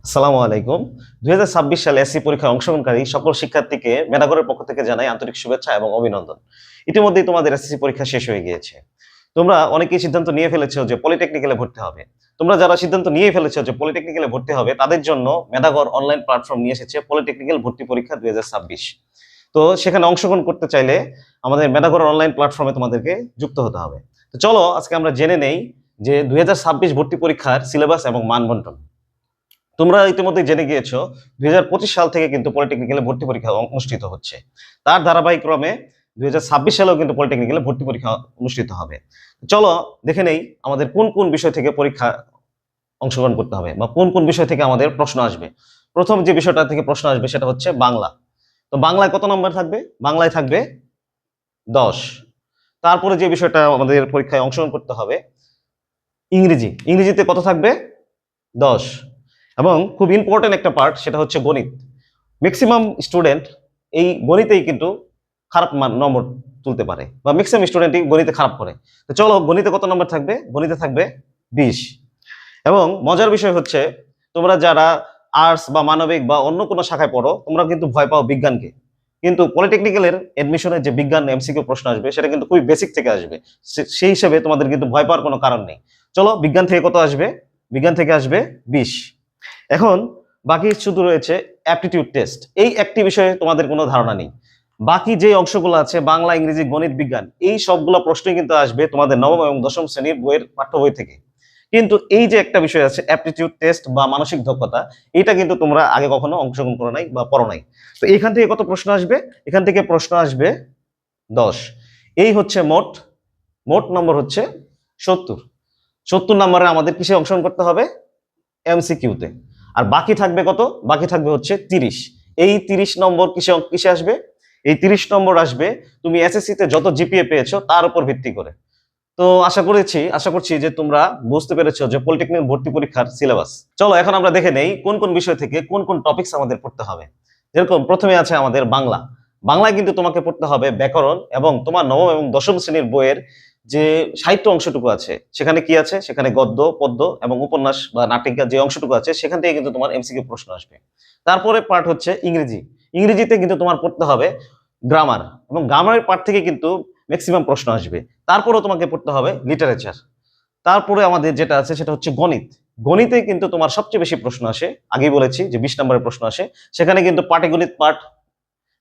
আসসালামু আলাইকুম। ২০২৬ সালে এসসি পরীক্ষায় অংশগ্রহণকারী সকল শিক্ষার্থীকে মেধাগরের পক্ষ থেকে জানাই আন্তরিক শুভেচ্ছা এবং অভিনন্দন। ইতিমধ্যেই তোমাদের এসএসসি পরীক্ষা শেষ হয়ে গিয়েছে। তোমরা অনেকেই সিদ্ধান্ত নিয়ে ফেলেছো যে পলিটেকনিক্যালে ভর্তি হবে। তোমরা যারা সিদ্ধান্ত নিয়ে ফেলেছো যে পলিটেকনিক্যালে ভর্তি হবে তাদের জন্য মেধাগর অনলাইন প্ল্যাটফর্ম নিয়ে এসেছে পলিটেকনিক্যাল ভর্তি পরীক্ষা ২০২৬। তো সেখানে অংশগ্রহণ করতে চাইলে আমাদের মেধাগর অনলাইন প্ল্যাটফর্মে তোমাদেরকে যুক্ত হতে হবে। তো চলো আজকে আমরা জেনে নেই যে ২০২৬ ভর্তি পরীক্ষার সিলেবাস এবং মানবন্টন। তোমরা ইতিমধ্যে জেনে গিয়েছো ২০২৫ সাল থেকে কিন্তু পলিটেকনিক্যালে ভর্তি পরীক্ষা অনুষ্ঠিত হচ্ছে। তার ধারাবাহিক ক্রমে ২০২৬ সালেও কিন্তু পলিটেকনিক্যালে ভর্তি পরীক্ষা অনুষ্ঠিত হবে। চলো দেখে নেই আমাদের কোন কোন বিষয় থেকে পরীক্ষা অংশগ্রহণ করতে হবে বা কোন কোন বিষয় থেকে আমাদের প্রশ্ন আসবে। প্রথম যে বিষয়টা থেকে প্রশ্ন আসবে সেটা হচ্ছে বাংলা। তো বাংলায় কত নম্বর থাকবে? বাংলায় থাকবে ১০। তারপরে যে বিষয়টা আমাদের পরীক্ষায় অংশগ্রহণ করতে হবে ইংরেজি। ইংরেজিতে কত থাকবে? ১০। এবং খুব ইম্পর্টেন্ট একটা পার্ট সেটা হচ্ছে গণিত। ম্যাক্সিমাম স্টুডেন্ট এই গণিতেই কিন্তু খারাপ নম্বর তুলতে পারে বা ম্যাক্সিমাম স্টুডেন্টই গণিতে খারাপ করে। তো চলো গণিতে কত নম্বর থাকবে? গণিতে থাকবে ২০। এবং মজার বিষয় হচ্ছে তোমরা যারা আর্টস বা মানবিক বা অন্য কোনো শাখায় পড়ো তোমরা কিন্তু ভয় পাও বিজ্ঞানকে, কিন্তু পলিটেকনিক্যালের এডমিশনের যে বিজ্ঞান এমসিকিউ প্রশ্ন আসবে সেটা কিন্তু খুবই বেসিক থেকে আসবে। সেই হিসেবে তোমাদের কিন্তু ভয় পাওয়ার কোনো কারণ নেই। চলো বিজ্ঞান থেকে কত আসবে? বিজ্ঞান থেকে আসবে ২০। এখন বাকি শুধু রয়েছে অ্যাপটিটিউড টেস্ট। এই একটি বিষয়ে তোমাদের কোনো ধারণা নেই। বাকি যে অংশগুলো আছে বাংলা, ইংরেজি, গণিত, বিজ্ঞান এই সবগুলো প্রশ্নই কিন্তু আসবে তোমাদের নবম এবং দশম শ্রেণীর বইয়ের পাঠ্য বই থেকে। কিন্তু এই যে একটা বিষয় আছে অ্যাপটিটিউড টেস্ট বা মানসিক দক্ষতা, এটা কিন্তু তোমরা আগে কখনো অংশগ্রহণ করো নাই বা পড়ো নাই। তো এখান থেকে কত প্রশ্ন আসবে? এখান থেকে প্রশ্ন আসবে ১০। এই হচ্ছে মোট মোট নম্বর হচ্ছে ৭০। ৭০ নম্বরে আমাদের কিসে অংশগ্রহণ করতে হবে? এমসিকিউতে। আর বাকি থাকবে কত? বাকি থাকবে হচ্ছে ৩০। এই ৩০ নম্বর কিসে কিসে আসবে? এই ৩০ নম্বর আসবে তুমি এসএসসি তে যত জিপিএ পেয়েছো তার উপর ভিত্তি করে। তো আশা করছি যে তোমরা বুঝতে পেরেছো যে পলিটেকনিক ভর্তি পরীক্ষার সিলেবাস। চলো এখন আমরা দেখে নেই কোন কোন বিষয় থেকে কোন কোন টপিকস আমাদের পড়তে হবে। যেরকম প্রথমে আছে আমাদের বাংলা। বাংলায় কিন্তু তোমাকে পড়তে হবে ব্যাকরণ এবং তোমার নবম এবং দশম শ্রেণীর বইয়ের যে সাহিত্য অংশটুকু আছে সেখানে কি আছে? সেখানে গদ্য, পদ্য এবং উপন্যাস বা নাটিকা যে অংশটুকু আছে সেখান থেকে কিন্তু তোমার এমসিকিউ প্রশ্ন আসবে। তারপরে পার্ট হচ্ছে ইংরেজি। ইংরেজিতে কিন্তু তোমার পড়তে হবে গ্রামার এবং গ্রামারের পার্ট থেকে কিন্তু ম্যাক্সিমাম প্রশ্ন আসবে। তারপরেও তোমাকে পড়তে হবে লিটারেচার। তারপরে আমাদের যেটা আছে সেটা হচ্ছে গণিত। গণিতে কিন্তু তোমার সবচেয়ে বেশি প্রশ্ন আসে। আগেই বলেছি যে ২০ নম্বরের প্রশ্ন আসে। সেখানে কিন্তু পাটিগণিত পার্ট,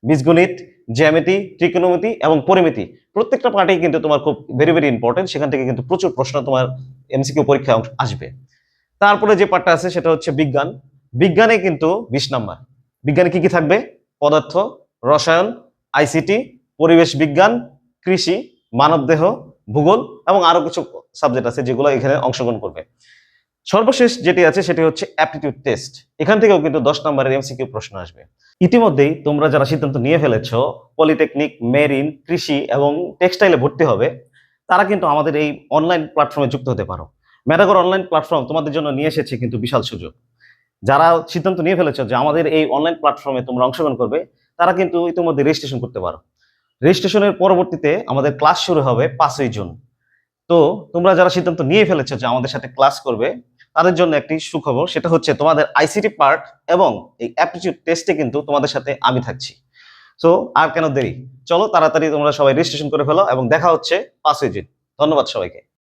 বীজগণিত, জ্যামিতি, ত্রিকোণমিতি এবং পরিমিতি প্রত্যেকটা পার্টেই কিন্তু তোমার খুব ভেরি ইম্পর্টেন্ট। সেখান থেকে কিন্তু প্রচুর প্রশ্ন তোমার এমসিকিউ পরীক্ষায় আসবে। তারপরে যে পার্টটা আছে সেটা হচ্ছে বিজ্ঞান। বিজ্ঞানে কিন্তু ২০ নাম্বার। বিজ্ঞানে কি কি থাকবে? পদার্থ, রসায়ন, আইসিটি, পরিবেশ বিজ্ঞান, কৃষি, মানবদেহ, ভূগোল এবং আরো কিছু সাবজেক্ট আছে যেগুলো এখানে অংশগ্রহণ করবে। সর্বশেষ যেটি আছে সেটি হচ্ছে অ্যাপটিটিউড টেস্ট। এখান থেকেও কিন্তু ১০ নম্বরের এমসিকিউ প্রশ্ন আসবে। ইতিমধ্যেই তোমরা যারা সিদ্ধান্ত নিয়ে ফেলেছো পলিটেকনিক, মেরিন, কৃষি এবং টেক্সটাইলে ভর্তি হবে তারা কিন্তু আমাদের এই অনলাইন প্ল্যাটফর্মে যুক্ত হতে পারো। মেধাগর অনলাইন প্ল্যাটফর্ম তোমাদের জন্য নিয়ে এসেছে কিন্তু বিশাল সুযোগ। যারা সিদ্ধান্ত নিয়ে ফেলেছো যে আমাদের এই অনলাইন প্ল্যাটফর্মে তোমরা অংশগ্রহণ করবে তারা কিন্তু ইতিমধ্যে রেজিস্ট্রেশন করতে পারো। রেজিস্ট্রেশনের পরবর্তীতে আমাদের ক্লাস শুরু হবে ৫ই জুন। তো তোমরা যারা সিদ্ধান্ত নিয়ে ফেলেছো যে আমাদের সাথে ক্লাস করবে তাদের জন্য একটি সুখবর, সেটা হচ্ছে তোমাদের আইসিটি পার্ট এবং এই অ্যাপটিটিউড টেস্টে কিন্তু তোমাদের সাথে আমি থাকছি। সো আর কেন দেরি, চলো তাড়াতাড়ি তোমরা সবাই রেজিস্ট্রেশন করে ফেলো এবং দেখা হচ্ছে ৫ই জুন। ধন্যবাদ সবাইকে।